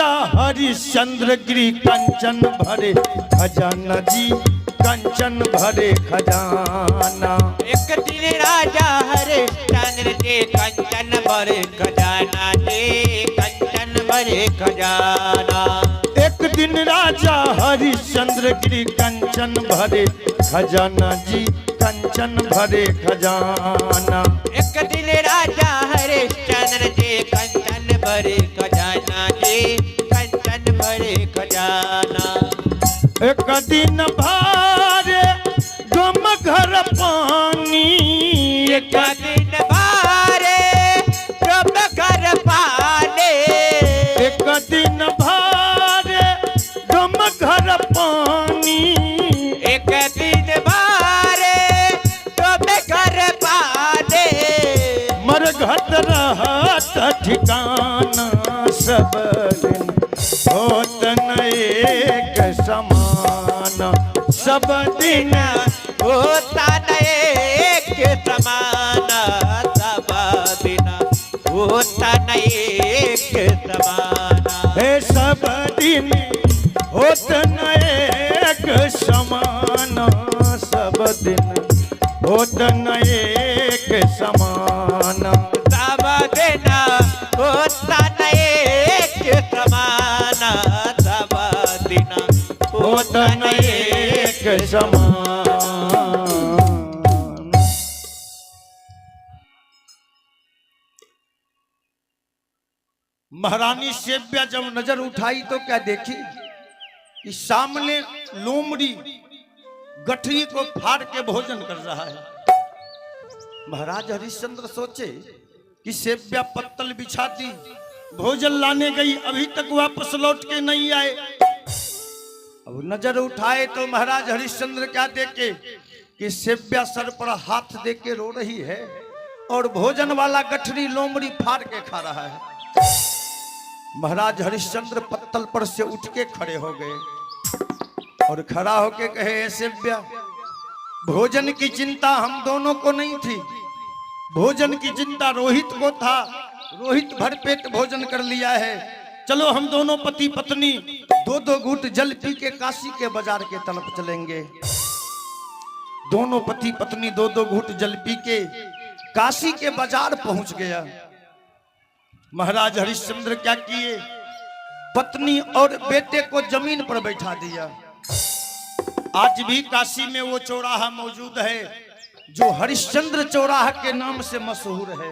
राजा हरिश्चंद्र गिरी कंचन भरे खजाना जी, कंचन भरे खजाना। एक दिन राजा हरिश्चंद्र जी कंचन भरे खजाना जी, कंचन भरे खजाना। एक दिन राजा हरिश्चंद्र गिरी कंचन भरे खजाना जी, कंचन भरे खजाना। एक दिन राजा हरिश्चंद्र जी कंचन भरे खजाना जी, कंचन भरे खजाना। एक दिन भारे गम घर पानी, एक दिन भारे गम घर पानी, एक दिन भारे गम घर पानी। एक दिन भारे गम घर पानी। मरघट रहत ठिकाना सब दिन, होत न एक समान। सब दिन होता न एक समान, सब दिन होता न एक समान। हे सब दिन होत न एक समान। सब दिन होत न एक समान। सब दिन होता न एक समान, सब दिन होत न एक समान। महारानी सेव्या जब नजर उठाई तो क्या देखी कि सामने लोमड़ी गठरी को फाड़ के भोजन कर रहा है। महाराज हरिश्चंद्र सोचे कि सेव्या पत्तल बिछा दी, भोजन लाने गई, अभी तक वापस लौट के नहीं आए। अब नजर उठाए तो महाराज हरिश्चंद्र क्या देखे कि सेव्या सर पर हाथ दे के रो रही है और भोजन वाला गठरी लोमड़ी फाड़ के खा रहा है। महाराज हरिश्चंद्र पत्तल पर से उठ के खड़े हो गए और खड़ा होके कहे, सेव्या, भोजन की चिंता हम दोनों को नहीं थी, भोजन की चिंता रोहित को था। रोहित भरपेट भोजन कर लिया है। चलो हम दोनों पति पत्नी दो दो घूंट जल पी के काशी के बाजार के तरफ चलेंगे। दोनों पति पत्नी दो दो घूंट जल पी के काशी के बाजार पहुंच गया। महाराज हरिश्चंद्र क्या किए, पत्नी और बेटे को जमीन पर बैठा दिया। आज भी काशी में वो चौराहा मौजूद है जो हरिश्चंद्र चौराहा के नाम से मशहूर है।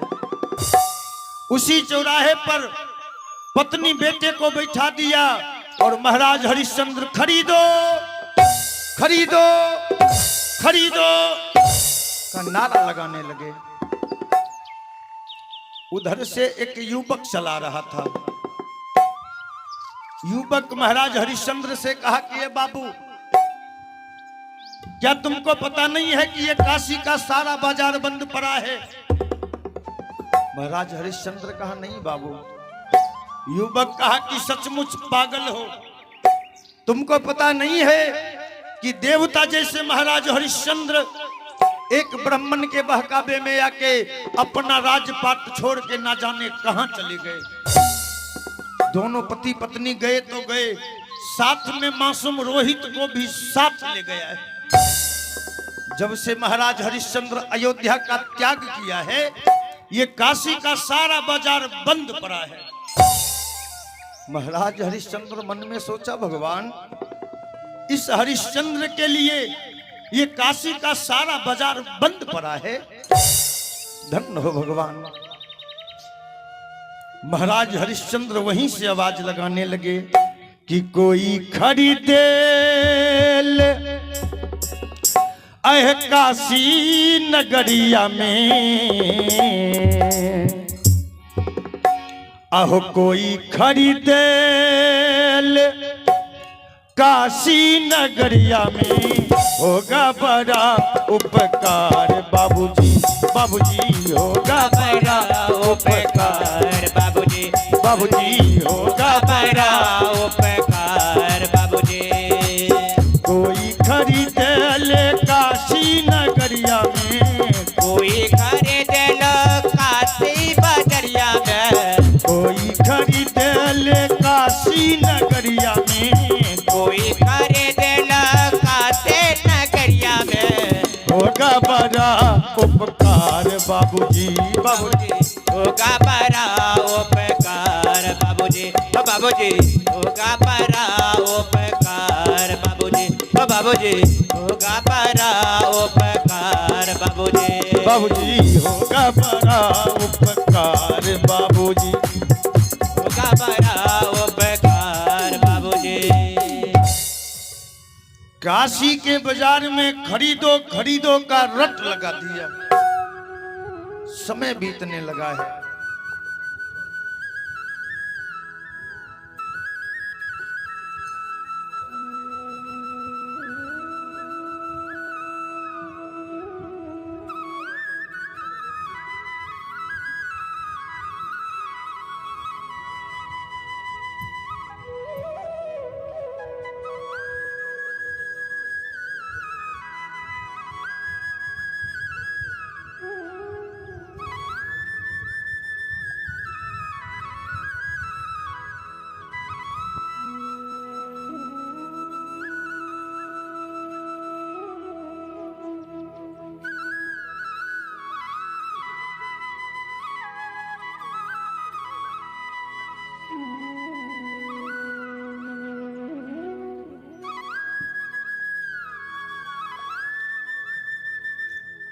उसी चौराहे पर पत्नी बेटे को बैठा दिया और महाराज हरिश्चंद्र खरीदो खरीदो खरीदो का नारा लगाने लगे। उधर से एक युवक चला रहा था। युवक महाराज हरिश्चंद्र से कहा कि ये बाबू, क्या तुमको पता नहीं है कि ये काशी का सारा बाजार बंद पड़ा है? महाराज हरिश्चंद्र कहा, नहीं बाबू। युवक कहा कि सचमुच पागल हो, तुमको पता नहीं है कि देवता जैसे महाराज हरिश्चंद्र एक ब्राह्मण के बहकावे में आके अपना राजपाट छोड़ के ना जाने कहां चले गए। दोनों पति पत्नी गए तो गए, साथ में मासूम रोहित को भी साथ ले गया है। जब से महाराज हरिश्चंद्र अयोध्या का त्याग किया है, ये काशी का सारा बाजार बंद पड़ा है। महाराज हरिश्चंद्र मन में सोचा, भगवान, इस हरिश्चंद्र के लिए ये काशी का सारा बाजार बंद पड़ा है। धन्य हो भगवान। महाराज हरिश्चंद्र वहीं से आवाज लगाने लगे कि कोई खरीदे अह काशी नगरिया में, अहो कोई खरीदे काशी नगरिया में, होगा बड़ा उपकार बाबूजी, बाबूजी होगा बड़ा उपकार बाबूजी, बाबूजी होगा बड़ा उपकार बाबूजी। कोई खरीद ले काशी नगरिया में, कोई खरीद लो काशी बजरिया में, कोई खरीद ले काशी काशी नगरिया में, कोई खरीदेला काशी नगरिया में, होगा बड़ा उपकार बाबूजी, बाबूजी होगा बड़ा उपकार बाबूजी, ओ बाबूजी होगा बड़ा उपकार बाबूजी, ओ बाबूजी होगा बड़ा उपकार बाबूजी, बाबूजी होगा बड़ा उपकार बाबूजी, होगा बड़ा उपकार बाबूजी। काशी के बाजार में खरीदो खरीदो का रट लगा दिया, समय बीतने लगा है।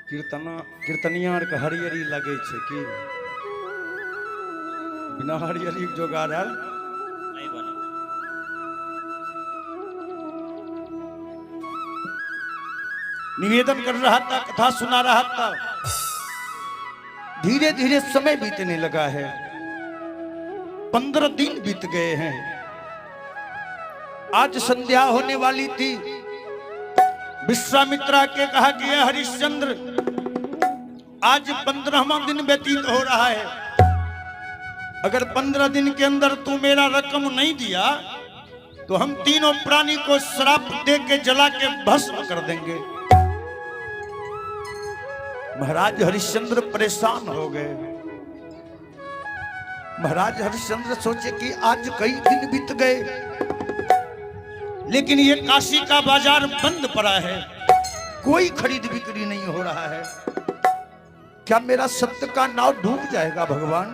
कीर्तनिया के हरियरी लगे छे कि बिना हरियरी जोगाड़ आयल नहीं बने। निवेदन कर रहा था, कथा सुना रहा था। धीरे धीरे समय बीतने लगा है। 15 दिन बीत गए हैं। आज संध्या होने वाली थी। विश्वामित्रा के कहा कि हरिश्चंद्र, आज 15वां दिन व्यतीत हो रहा है। अगर 15 दिन के अंदर तू मेरा रकम नहीं दिया तो हम तीनों प्राणी को श्राप दे के जला के भस्म कर देंगे। महाराज हरिश्चंद्र परेशान हो गए। महाराज हरिश्चंद्र सोचे कि आज कई दिन बीत गए, लेकिन ये काशी का बाजार बंद पड़ा है, कोई खरीद बिक्री नहीं हो रहा है। क्या मेरा सत्य का नाव डूब जाएगा भगवान?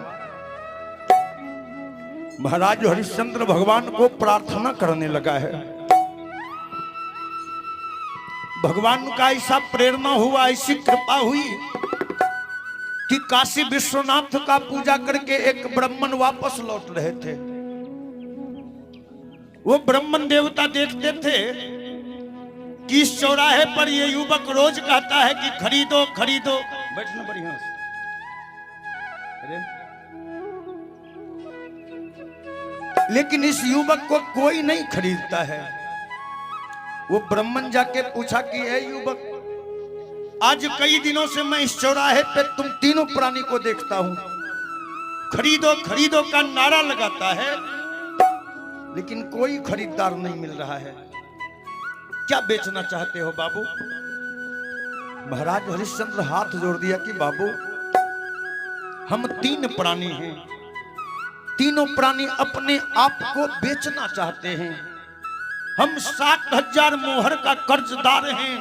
महाराज हरिश्चंद्र भगवान को प्रार्थना करने लगा है। भगवान का ऐसा प्रेरणा हुआ, ऐसी कृपा हुई कि काशी विश्वनाथ का पूजा करके एक ब्राह्मण वापस लौट रहे थे। वो ब्राह्मण देवता देखते थे कि इस चौराहे पर ये युवक रोज कहता है कि खरीदो खरीदो। बैठना बढ़िया से। अरे लेकिन इस युवक को कोई नहीं खरीदता है। वो ब्राह्मण जाके पूछा कि ए युवक, आज कई दिनों से मैं इस चौराहे पे तुम तीनों प्राणी को देखता हूं, खरीदो खरीदो का नारा लगाता है, लेकिन कोई खरीदार नहीं मिल रहा है। क्या बेचना चाहते हो बाबू? महाराज हरिश्चंद्र हाथ जोड़ दिया कि बाबू, हम 3 प्राणी हैं, तीनों प्राणी अपने आप को बेचना चाहते हैं। हम 60,000 मोहर का कर्जदार हैं।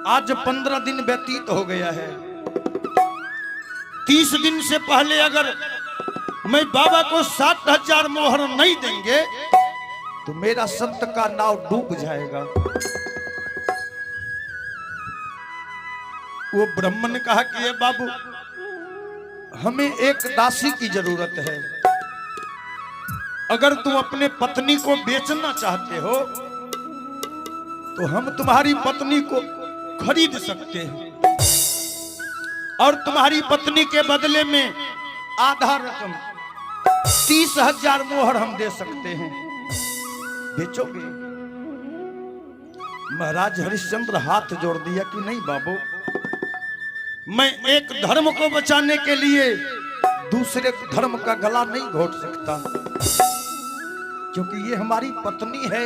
आज 15 दिन व्यतीत हो गया है। 30 दिन से पहले अगर मैं बाबा को 60,000 मोहर नहीं देंगे तो मेरा संत का नाव डूब जाएगा। वो ब्राह्मण ने कहा कि ये बाबू, हमें एक दासी की जरूरत है। अगर तुम अपने पत्नी को बेचना चाहते हो तो हम तुम्हारी पत्नी को खरीद सकते हैं और तुम्हारी पत्नी के बदले में आधा रकम 30,000 मोहर हम दे सकते हैं। बेचोगे? महाराज हरिश्चंद्र हाथ जोड़ दिया कि नहीं बाबू, मैं एक धर्म को बचाने के लिए दूसरे धर्म का गला नहीं घोट सकता, क्योंकि ये हमारी पत्नी है।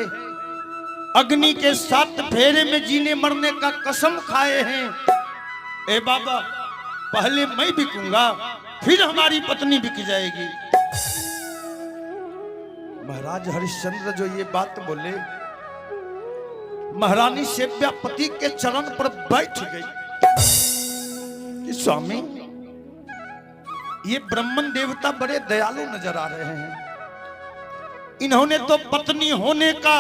अग्नि के 7 फेरे में जीने मरने का कसम खाए हैं। ए बाबा, पहले मैं बिकूंगा, फिर हमारी पत्नी बिक जाएगी। महाराज हरिश्चंद्र जो ये बात बोले, महारानी सेव्यापति के चरण पर बैठ गई कि स्वामी, ये ब्राह्मण देवता बड़े दयालु नजर आ रहे हैं। इन्होंने तो पत्नी होने का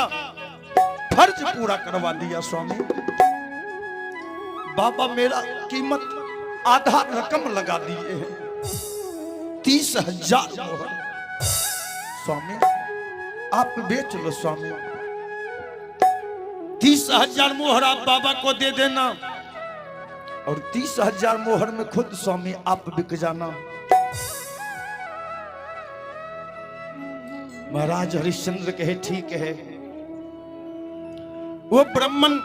फर्ज पूरा करवा दिया स्वामी। बाबा मेरा कीमत आधा रकम लगा दिए हैं, 30,000 मोहर। स्वामी आप बेच लो स्वामी, 30,000 मोहर आप बाबा को दे देना और 30,000 मोहर में खुद स्वामी आप बिक जाना। महाराज हरिश्चंद्र कहे ठीक है। वो ब्राह्मण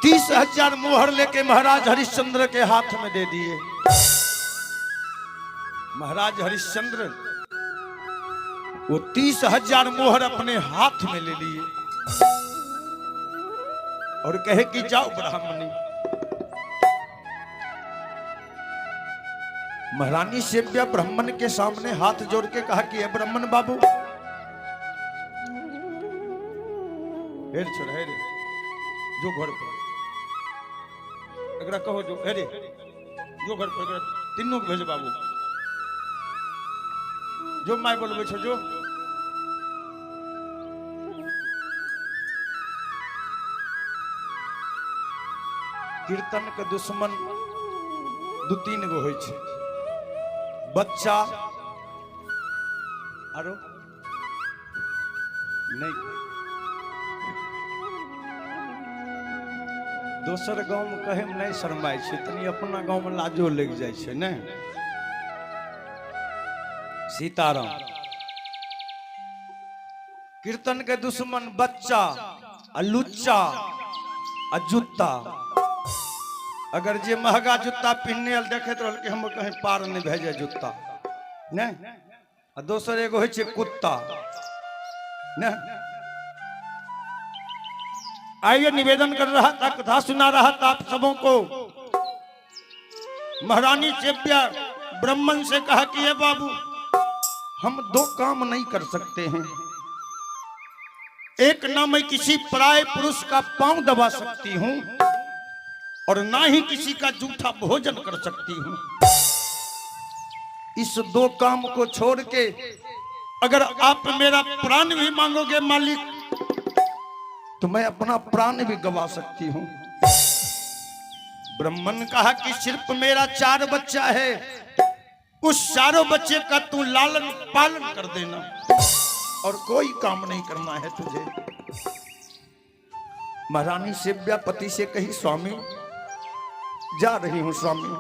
30,000 मोहर लेके महाराज हरिश्चंद्र के हाथ में दे दिए। महाराज हरिश्चंद्र वो 30,000 मोहर अपने हाथ में ले लिए और कहे कि जाओ ब्राह्मणी। महारानी सेव्या ब्राह्मण के सामने हाथ जोड़ के कहा कि ब्राह्मण बाबू, हेर छोड़ हेर जो घर पर अगर कहो जो हेरे जो घर पर तीनों को भेजो बाबू, जो माय बोलबे छो जो। कीर्तन के दुश्मन 2-3 गो होय छे, बच्चा आरो नहीं। दोसर गांव में कहे में नहीं शर्माय छे, तनी अपना गांव में लाजो लग जाय छे ने। सीताराम। कीर्तन के दुश्मन बच्चा आ लुच्चा आ जूता। अगर जे महंगा जूता पहनने देखे तो हम कहीं पार नहीं भेजे जूता ने। आ दोसर एगो होय छे कुत्ता ने। आइए निवेदन कर रहा था, कथा सुना रहा था आप सबों को। महारानी सेव्या ब्राह्मण से कहा कि ये बाबू, हम 2 काम नहीं कर सकते हैं। एक, ना मैं किसी पराये पुरुष का पांव दबा सकती हूं और ना ही किसी का जूठा भोजन कर सकती हूं। इस 2 काम को छोड़ के अगर आप मेरा प्राण भी मांगोगे मालिक, तो मैं अपना प्राण भी गवा सकती हूं। ब्राह्मण कहा कि सिर्फ मेरा 4 बच्चा है, उस 4 बच्चे का तू लालन पालन कर देना और कोई काम नहीं करना है तुझे। महारानी सेव्यापति से कही स्वामी जा रही हूं स्वामी,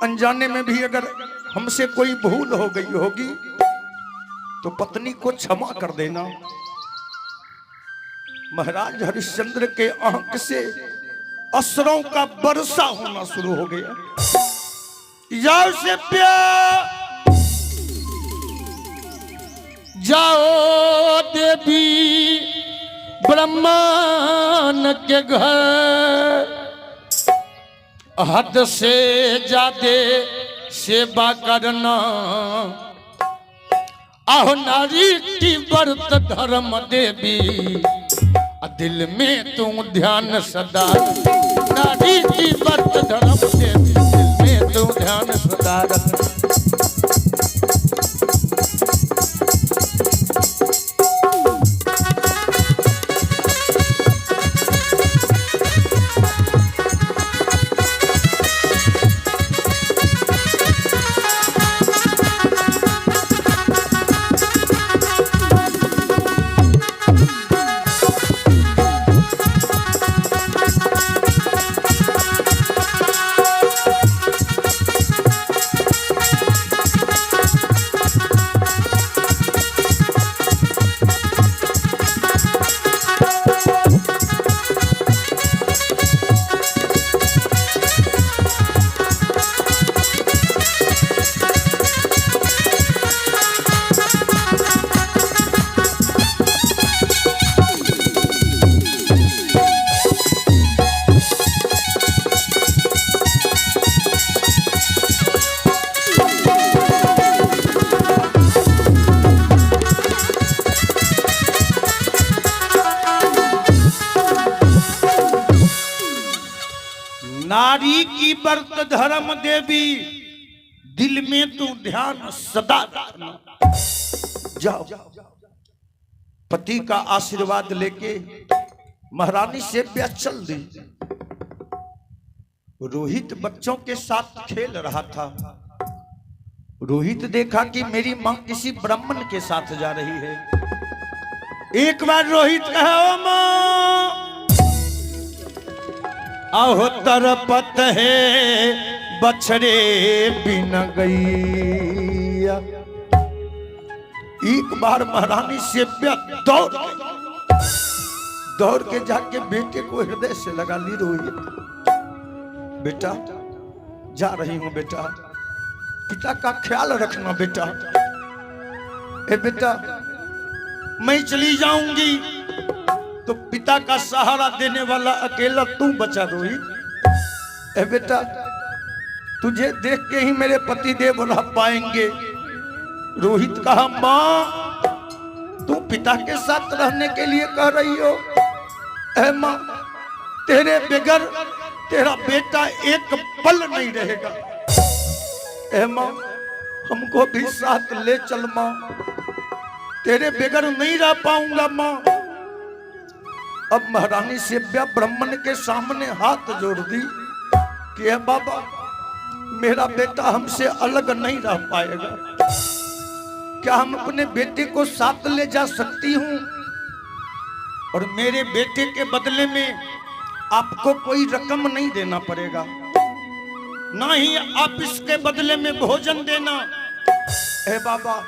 अनजाने में भी अगर हमसे कोई भूल हो गई होगी तो पत्नी को क्षमा कर देना। महाराज हरिश्चंद्र के आंख से अश्रुओं का वर्षा होना शुरू हो गया। जाओ सेव्या, जाओ देवी ब्रह्मांड के घर, हद से ज्यादा सेवा करना। आहो नारी की व्रत धर्म देवी, दिल में तू ध्यान सदा। नारी की व्रत धर्म देवी, दिल में तू ध्यान सदा रख। नारी की व्रत धर्म देवी, दिल में तू ध्यान सदा रखना। जाओ, पति का आशीर्वाद लेके महारानी से चल दी। रोहित बच्चों के साथ खेल रहा था। रोहित देखा कि मेरी मां किसी ब्राह्मण के साथ जा रही है। एक बार रोहित कहा, ओ मां, आहो तरपत है बछड़े बिन गैया। एक बार महारानी से दौड़ के जाके बेटे को हृदय से लगा ली। रोहित, बेटा जा रही हूं बेटा, पिता का ख्याल रखना बेटा। ए बेटा, मैं चली जाऊंगी तो पिता का सहारा देने वाला अकेला तू बचा। रोहित, ए बेटा, तुझे देख के ही मेरे पति देव रह पाएंगे। रोहित कहा, मां, तू पिता के साथ रहने के लिए कह रही हो? ए मां, तेरे बगैर तेरा बेटा एक पल नहीं रहेगा। ए मां, हमको भी साथ ले चल मां, तेरे बगैर नहीं रह पाऊंगा मां। अब महारानी सेव्या ब्राह्मण के सामने हाथ जोड़ दी कि बाबा, मेरा बेटा हमसे अलग नहीं रह पाएगा। क्या हम अपने बेटे को साथ ले जा सकती हूँ? और मेरे बेटे के बदले में आपको कोई रकम नहीं देना पड़ेगा, ना ही आप इसके बदले में भोजन देना। ए बाबा,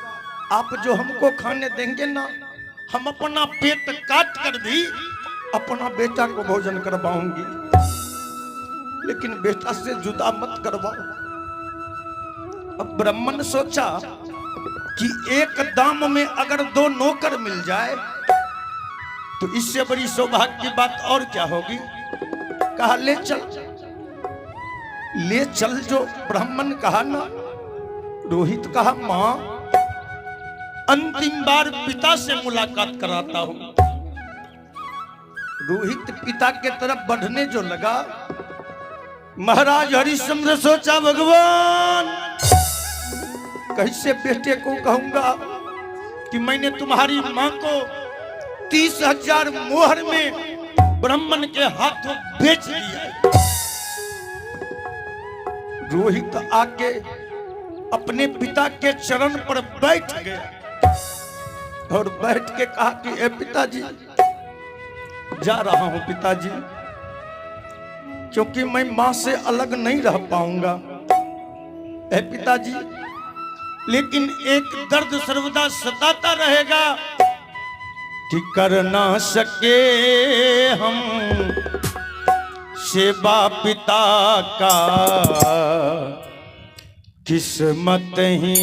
आप जो हमको खाने देंगे ना, हम अपना पेट काट कर भी अपना बेटा को भोजन करवाऊंगी, लेकिन बेटा से जुदा मत करवाओ। अब ब्राह्मण सोचा कि एक दाम में अगर दो नौकर मिल जाए तो इससे बड़ी सौभाग्य की बात और क्या होगी। कहा, ले चल, ले चल। जो ब्राह्मण कहा ना, रोहित कहा, मां, अंतिम बार पिता से मुलाकात कराता हूं। रोहित पिता के तरफ बढ़ने जो लगा, महाराज हरिश्चंद्र सोचा, भगवान, कैसे बेटे को कहूंगा कि मैंने तुम्हारी मां को 30,000 मोहर में ब्राह्मण के हाथों बेच दिया। रोहित आके अपने पिता के चरण पर बैठ गया और बैठ के कहा कि ए पिताजी, जा रहा हूं पिताजी, क्योंकि मैं मां से अलग नहीं रह पाऊंगा। ए पिताजी, लेकिन एक दर्द सर्वदा सताता रहेगा कि कर ना सके हम सेवा पिता का, किस्मत ही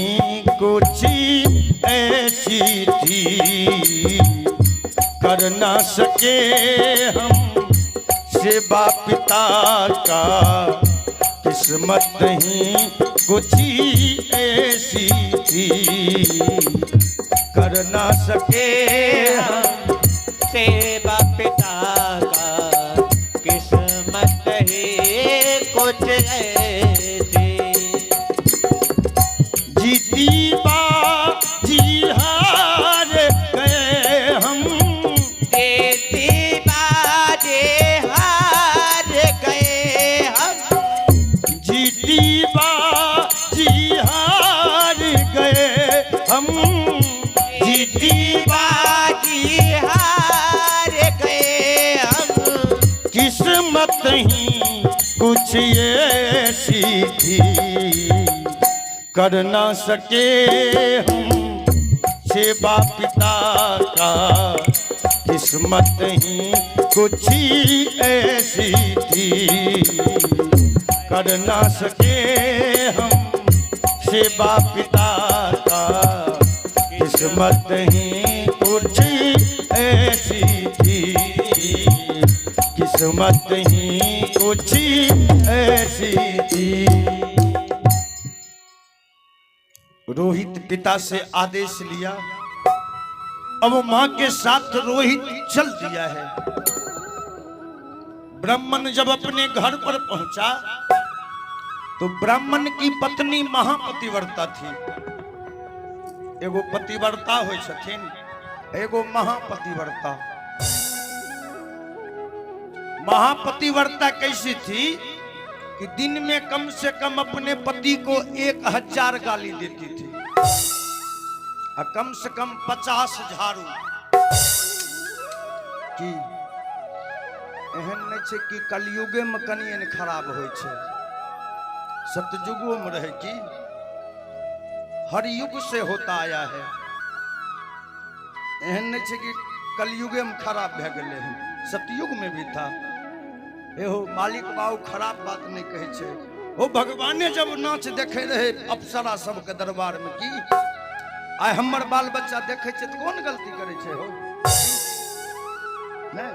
कुछ ऐसी थी। कर ना सके हम सेवा पिता का, किस्मत ही कुछ ऐसी थी। कर ना सके हम सेवा पिता का, किस्मत ही कुछ ऐसी। जीती बाजी हार गए हम, जीती बाजी हार गए हम, जीती बाजी हार गए हम, जीती बाजी हार गए हम। किस्मत ही कुछ ऐसी थी। कर ना सके हम सेवा पिता का, किस्मत ही कुछ ऐसी थी। कर ना सके हम सेवा पिता का, किस्मत ही कुछ ऐसी थी। किस्मत ही कुछ ऐसी थी। रोहित पिता से आदेश लिया, अब मां के साथ रोहित चल दिया है। ब्राह्मण जब अपने घर पर पहुंचा तो ब्राह्मण की पत्नी महापतिव्रता थी। एगो पतिव्रता हो छथिन, एगो महापतिव्रता। महापतिव्रता कैसी थी कि दिन में कम से कम अपने पति को 1000 गाली देती थी और कम से कम 50 झाड़ू। कि एहन नहीं छे कि कलयुगे में कनियन खराब होय छे, सतयुगो में रहे कि हर युग से होता आया है। एहन नहीं छे कि कलयुगे में खराब भे गेले हैं, सतयुग में भी था। एहो मालिक बाबू खराब बात नहीं कहे छे। ओ भगवाने जब नाच देखे रहे अप्सरा सबके दरबार में की आय हमर बाल बच्चा देखे छे तो कौन गलती करे छे हो? नहीं,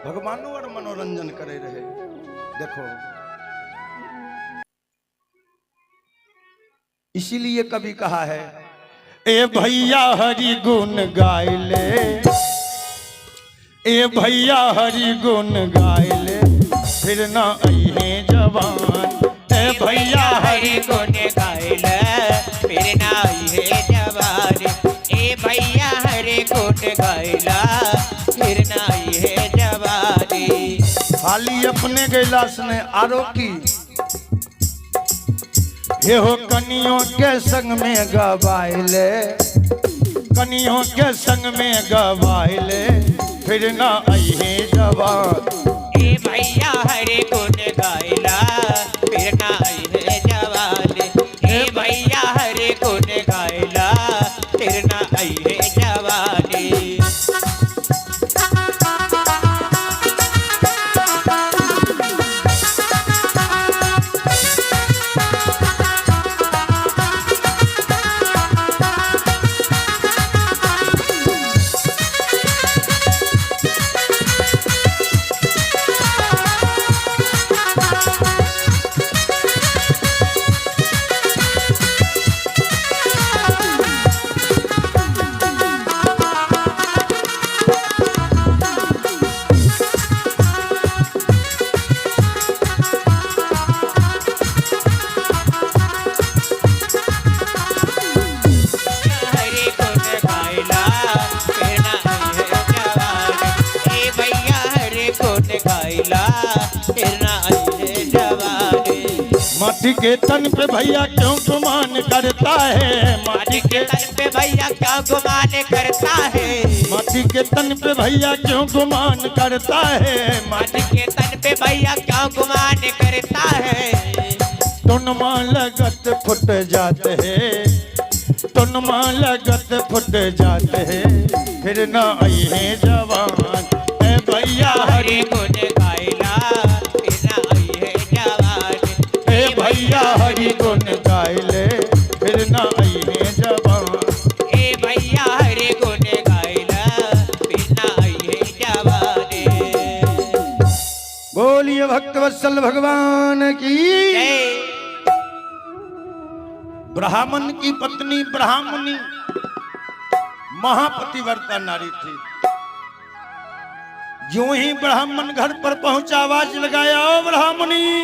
भगवानों और मनोरंजन करे रहे। देखो इसीलिए कभी कहा है, ए भैया हरि गुण गाय ले, ए भैया हरि गुण गाय ले, फिर ना अइहे जवान। ए भैया हरि गुण गाय ले, फिर ना अइहे जवान। ए भैया हरि गुण गाय ले, फिर ना अइहे जवानी। खाली अपने गैलास ने आरो की ये हो कनियों के संग में गवाइले, कनियों के संग में गवाइले, फिर ना अइहे जवान। ए भैया हरि गुण गायला, फिर ना अइहे जवान। ए भैया हरि गुण गायला, फिर ना अइहे जवानी। माटी के तन पे भैया क्यों गुमान करता है? माटी के तन पे भैया क्या गुमान करता है? माटी के तन पे भैया क्यों गुमान करता है? माटी के तन पे भैया क्या गुमान करता है? तुनमा लगत फुट जाते हैं, तुनमा लगत फुट जाते हैं, फिर ना अइहे जवान। ए भैया हरि गुण गायला, फिर ना अइहे जवान। ए भैया हरि गुण गायले, फिर ना अइहे जवान। ए भैया हरि गुण गायला, फिर ना अइहे जवान। बोलिए भक्तवत्सल भगवान की। जय। ब्राह्मण की पत्नी ब्राह्मणी महापतिव्रता नारी थी। जो ही ब्राह्मण घर पर पहुंचा आवाज लगाया, ओ ब्राह्मणी।